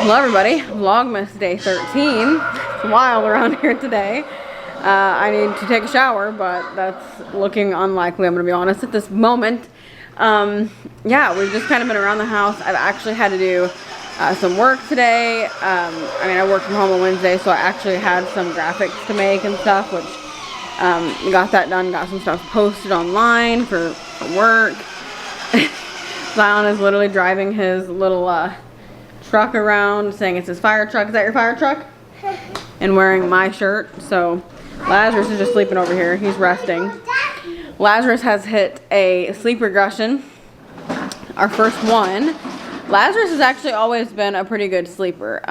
Hello everybody, Vlogmas day 13. It's wild around here today. I need to take a shower, but that's looking unlikely, I'm gonna be honest at this moment. Yeah, we've just kind of been around the house. I've actually had to do some work today. I mean, I work from home on Wednesday, so I actually had some graphics to make and stuff, which got that done, got some stuff posted online for work. Zion is literally driving his little truck around, saying it's his fire truck. Is that your fire truck? And wearing my shirt. So Lazarus is just sleeping over here. He's resting. Lazarus has hit a sleep regression, our first one. Lazarus has actually always been a pretty good sleeper.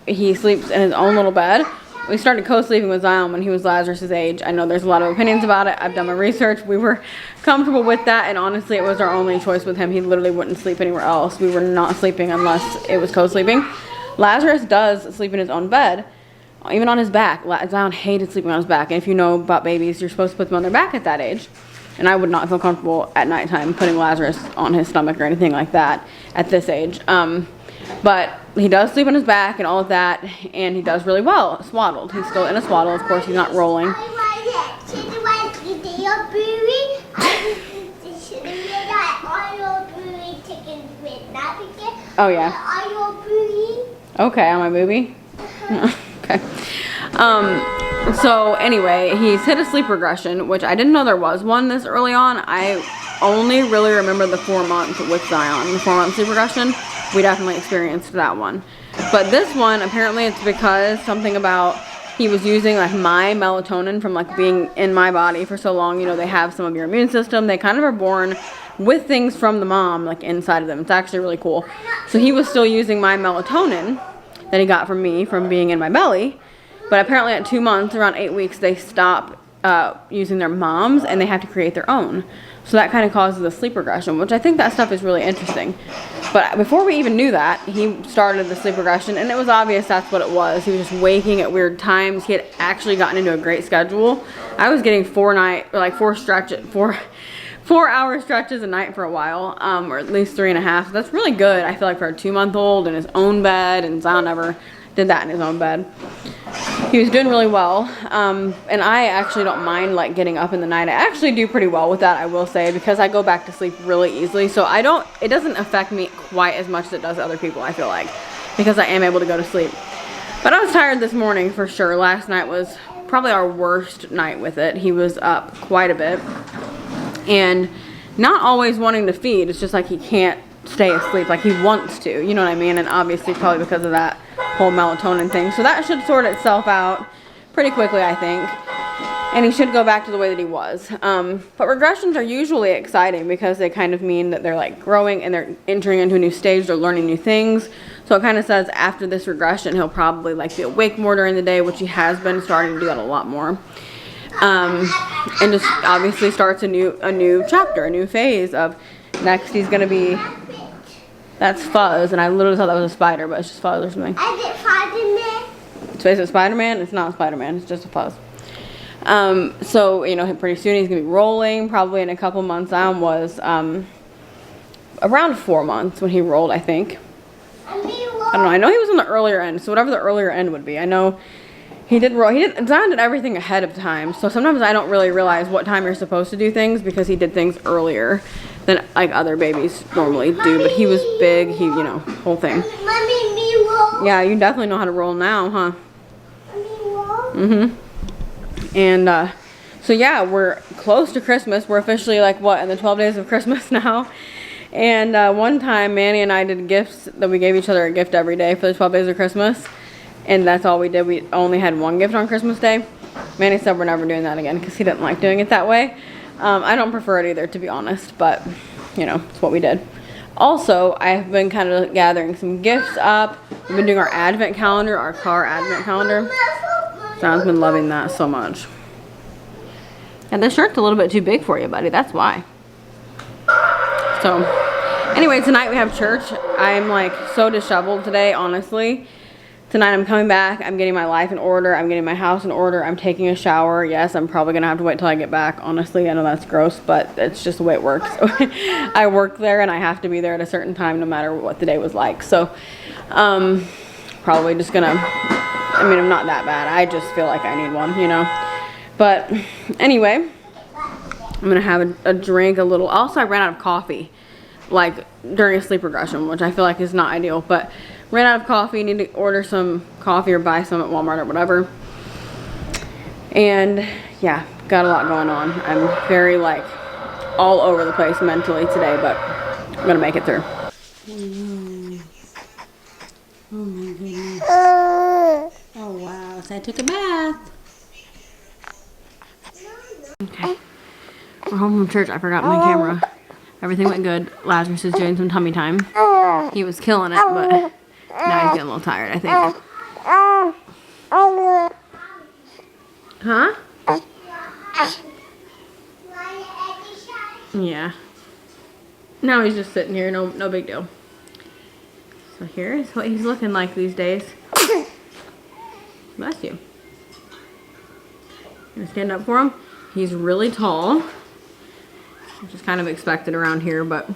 He sleeps in his own little bed. We started co-sleeping with Zion when he was Lazarus's age. I know there's a lot of opinions about it. I've done my research. We were comfortable with that, and honestly, it was our only choice with him. He literally wouldn't sleep anywhere else. We were not sleeping unless it was co-sleeping. Lazarus does sleep in his own bed, even on his back. Zion hated sleeping on his back, and if you know about babies, you're supposed to put them on their back at that age. And I would not feel comfortable at nighttime putting Lazarus on his stomach or anything like that at this age. But he does sleep on his back and all of that, and he does really well swaddled. He's still in a swaddle, of course. He's not rolling. Oh yeah. Okay, on my booby. Okay. So anyway, he's hit a sleep regression, which I didn't know there was one this early on. I only really remember the 4-month with Zion, the 4-month sleep regression. We definitely experienced that one. But this one, apparently it's because something about he was using like my melatonin from like being in my body for so long. You know, they have some of your immune system. They kind of are born with things from the mom like inside of them. It's actually really cool. So he was still using my melatonin that he got from me from being in my belly. But apparently at 2 months, around 8 weeks, they stop using their moms and they have to create their own. So that kind of causes a sleep regression, which I think that stuff is really interesting. But before we even knew that, he started the sleep regression, and it was obvious that's what it was. He was just waking at weird times. He had actually gotten into a great schedule. I was getting 4 hour stretches a night for a while, or at least 3.5. That's really good, I feel like, for a 2-month-old in his own bed, and Zion never did that in his own bed. He was doing really well, and I actually don't mind like getting up in the night. I actually do pretty well with that, I will say, because I go back to sleep really easily. So it doesn't affect me quite as much as it does other people, I feel like, because I am able to go to sleep. But I was tired this morning for sure. Last night was probably our worst night with it. He was up quite a bit and not always wanting to feed. It's just like he can't stay asleep like he wants to, you know what I mean? And obviously probably because of that whole melatonin thing. So that should sort itself out pretty quickly, I think. And he should go back to the way that he was. But regressions are usually exciting because they kind of mean that they're like growing and they're entering into a new stage. They're learning new things. So it kind of says after this regression, he'll probably like be awake more during the day, which he has been starting to do that a lot more. And just obviously starts a new chapter, a new phase of next he's going to be... That's Fuzz, and I literally thought that was a spider, but it's just Fuzz or something. Is it Spider-Man? So is it Spider-Man? It's not Spider-Man, it's just a Fuzz. So, you know, pretty soon he's going to be rolling, probably in a couple months. Zion was around 4 months when he rolled, I think. I don't know, I know he was on the earlier end, so whatever the earlier end would be. I know he did roll. Zion did everything ahead of time, so sometimes I don't really realize what time you're supposed to do things because he did things earlier than like other babies normally do. But he was big, he, you know, whole thing. Mommy, me roll? Yeah, you definitely know how to roll now, huh? Mommy, roll? And so yeah, we're close to Christmas. We're officially like what, in the 12 days of Christmas now. And one time Manny and I did gifts that we gave each other a gift every day for the 12 days of Christmas. And that's all we did. We only had one gift on Christmas Day. Manny said we're never doing that again because he didn't like doing it that way. I don't prefer it either, to be honest, but you know, it's what we did. Also, I've been kind of gathering some gifts up. We've been doing our advent calendar, our car advent calendar. Zion's been loving that so much. And this shirt's a little bit too big for you, buddy. That's why. So, anyway, tonight we have church. I'm like so disheveled today, honestly. tonight I'm coming back. I'm getting my life in order. I'm getting my house in order. I'm taking a shower. Yes, I'm probably gonna have to wait till I get back. Honestly, I know that's gross, but it's just the way it works. I work there and I have to be there at a certain time no matter what the day was like. So probably just gonna, I mean, I'm not that bad. I just feel like I need one, you know. But anyway, I'm gonna have a drink, a little. Also, I ran out of coffee, like during a sleep regression, which I feel like is not ideal. But ran out of coffee. Need to order some coffee or buy some at Walmart or whatever. And yeah, got a lot going on. I'm very like all over the place mentally today, but I'm gonna make it through. Oh my goodness. Oh wow, so I took a bath. Okay. We're home from church. I forgot my camera. Everything went good. Lazarus is doing some tummy time. He was killing it, but now he's getting a little tired, I think. Huh? Yeah. Now he's just sitting here. No big deal. So here's what he's looking like these days. Bless you. Gonna stand up for him. He's really tall, which is kind of expected around here, but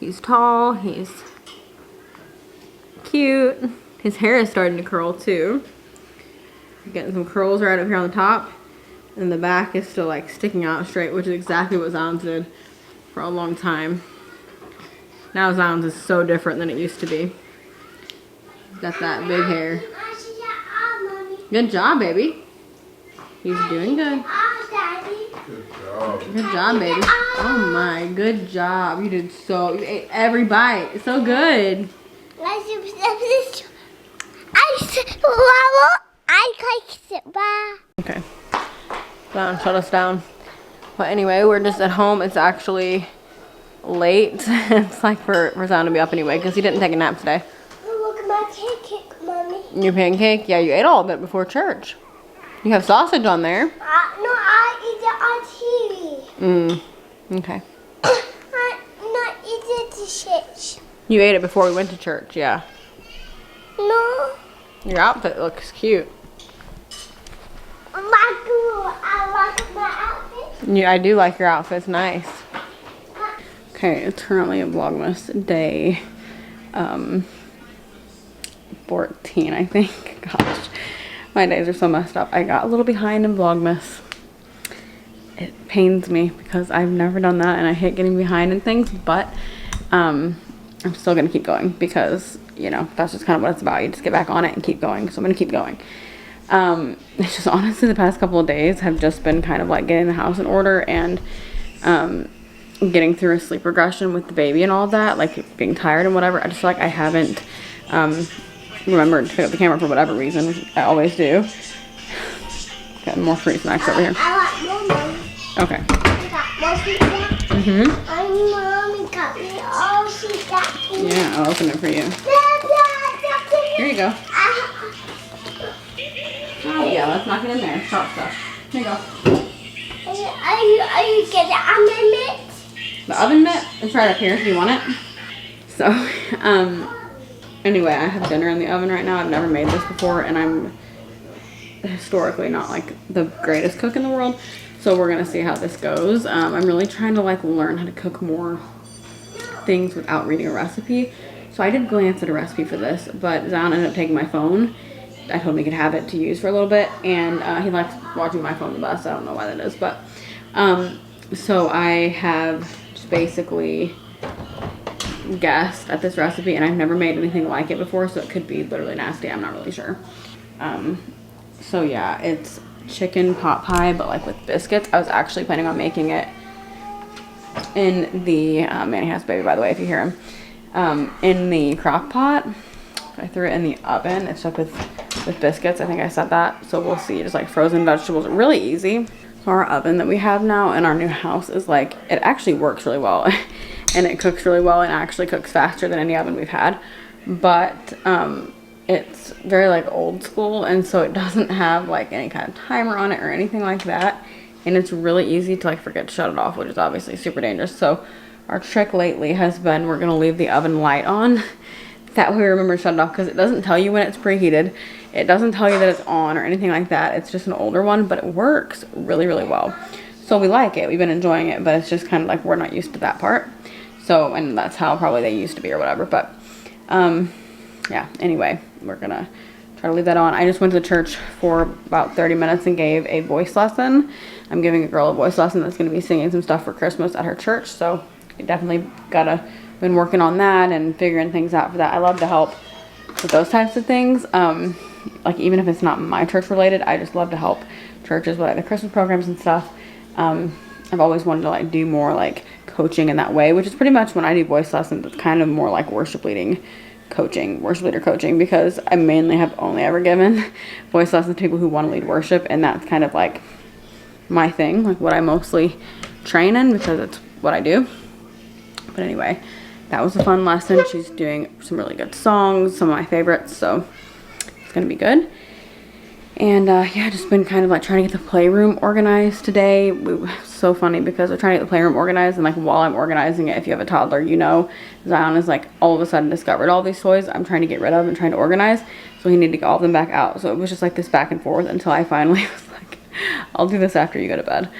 he's tall, he's cute. His hair is starting to curl too. Getting some curls right up here on the top, and the back is still like sticking out straight, which is exactly what Zounds did for a long time. Now Zounds is so different than it used to be. Got that big hair. Good job, baby. He's doing good. Good job, baby. Oh my, good job. You did so, you ate every bite. So good. Okay. Shut us down. But anyway, we're just at home. It's actually late. It's like for Zion to be up anyway because he didn't take a nap today. Look at my pancake, Mommy. Your pancake? Yeah, you ate all of it before church. You have sausage on there. No, I eat it on TV. Okay. I not eat it to church. You ate it before we went to church, yeah. No. Your outfit looks cute. I like my outfit. Yeah, I do like your outfit. It's nice. Okay, it's currently a Vlogmas day 14, I think. Gosh, my days are so messed up. I got a little behind in Vlogmas. It pains me because I've never done that and I hate getting behind in things, but I'm still gonna keep going because, you know, that's just kind of what it's about. You just get back on it and keep going. So I'm gonna keep going. It's just honestly the past couple of days have just been kind of like getting the house in order and getting through a sleep regression with the baby and all of that, like being tired and whatever. I just feel like I haven't remembered to pick up the camera for whatever reason, which I always do. Got more fruit snacks over here. I want more, Mommy. Okay. I got more fruit snacks. Mommy got me all she got me. Yeah, I'll open it for you. Here you go. Oh yeah, let's knock it in there. Sharp stuff. Here you go. Are you getting the oven mitt? The oven mitt? It's right up here. Do you want it? So, anyway, I have dinner in the oven right now. I've never made this before, and I'm historically not like the greatest cook in the world. So we're gonna see how this goes. I'm really trying to like learn how to cook more things without reading a recipe. So I did glance at a recipe for this, but Zion ended up taking my phone. I told him he could have it to use for a little bit, and he likes watching my phone the best. I don't know why that is, but so I have just basically guessed at this recipe, and I've never made anything like it before, so it could be literally nasty. I'm not really sure. So yeah, it's chicken pot pie, but like with biscuits. I was actually planning on making it in the Manny has baby, by the way, if you hear him, in the crock pot. I threw it in the oven. It's stuck with biscuits. I think I said that. So we'll see. Just like frozen vegetables, really easy. So our oven that we have now in our new house is like, it actually works really well and it cooks really well and actually cooks faster than any oven we've had. But it's very like old school, and so it doesn't have like any kind of timer on it or anything like that. And it's really easy to like forget to shut it off, which is obviously super dangerous. So our trick lately has been we're gonna leave the oven light on that way we remember to shut it off, because it doesn't tell you when it's preheated. It doesn't tell you that it's on or anything like that. It's just an older one, but it works really, really well. So we like it. We've been enjoying it, but it's just kind of like we're not used to that part. So, and that's how probably they used to be or whatever. But yeah, anyway, we're gonna try to leave that on. I just went to the church for about 30 minutes and gave a voice lesson. I'm giving a girl a voice lesson that's gonna be singing some stuff for Christmas at her church. So I definitely been working on that and figuring things out for that. I love to help with those types of things. Like even if it's not my church related, I just love to help churches with like the Christmas programs and stuff. I've always wanted to like do more like coaching in that way, which is pretty much when I do voice lessons. It's kind of more like worship leader coaching, because I mainly have only ever given voice lessons to people who want to lead worship, and that's kind of like my thing, like what I mostly train in, because it's what I do. But anyway, that was a fun lesson. She's doing some really good songs, some of my favorites, so it's gonna be good. And yeah, just been kind of like trying to get the playroom organized today. So funny because we're trying to get the playroom organized, and like while I'm organizing it, if you have a toddler, you know, Zion is like all of a sudden discovered all these toys I'm trying to get rid of and trying to organize. So he needed to get all of them back out. So it was just like this back and forth until I finally was like, I'll do this after you go to bed.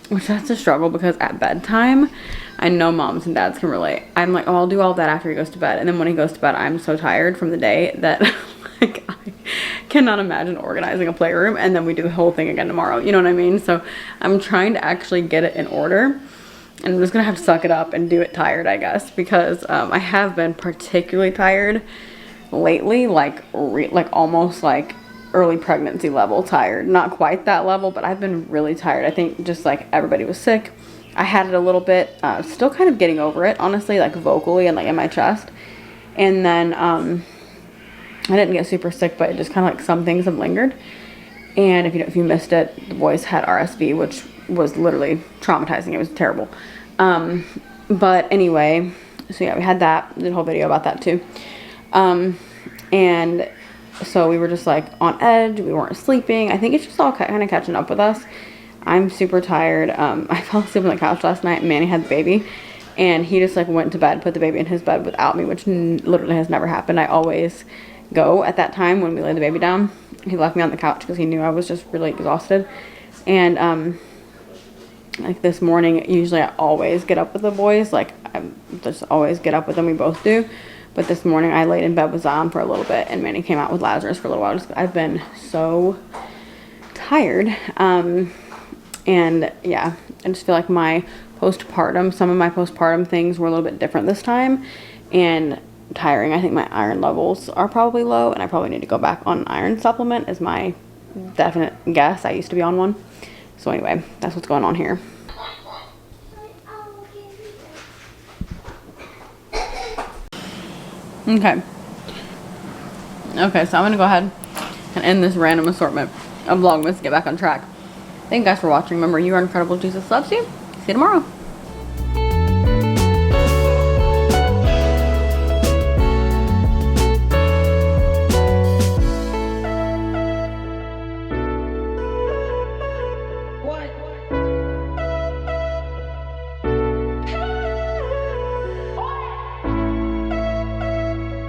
Which that's a struggle, because at bedtime, I know moms and dads can relate. I'm like, oh, I'll do all that after he goes to bed. And then when he goes to bed, I'm so tired from the day that like I cannot imagine organizing a playroom, and then we do the whole thing again tomorrow. You know what I mean? So I'm trying to actually get it in order, and I'm just gonna have to suck it up and do it tired, I guess, because I have been particularly tired lately, like almost like early pregnancy level tired. Not quite that level, but I've been really tired. I think just like everybody was sick. I had it a little bit, still kind of getting over it, honestly, like vocally and like in my chest. And then I didn't get super sick, but it just kind of like some things have lingered. And if you missed it, the boys had RSV, which was literally traumatizing. It was terrible. But anyway, so yeah, we had that. Did a whole video about that too. And so we were just like on edge. We weren't sleeping. I think it's just all kind of catching up with us. I'm super tired. I fell asleep on the couch last night. Manny had the baby, and he just like went to bed, put the baby in his bed without me, which literally has never happened. I always go at that time when we lay the baby down. He left me on the couch because he knew I was just really exhausted. And like this morning, usually I always get up with the boys. Like I just always get up with them. We both do. But this morning I laid in bed with Zion for a little bit, and Manny came out with Lazarus for a little while. I've been so tired. And yeah, I just feel like some of my postpartum things were a little bit different this time, and tiring. I think my iron levels are probably low, and I probably need to go back on an iron supplement is my definite guess. I used to be on one. So anyway, that's what's going on here. Okay, so I'm gonna go ahead and end this random assortment of Vlogmas to get back on track. Thank you guys for watching. Remember, you are incredible. Jesus loves you. See you tomorrow.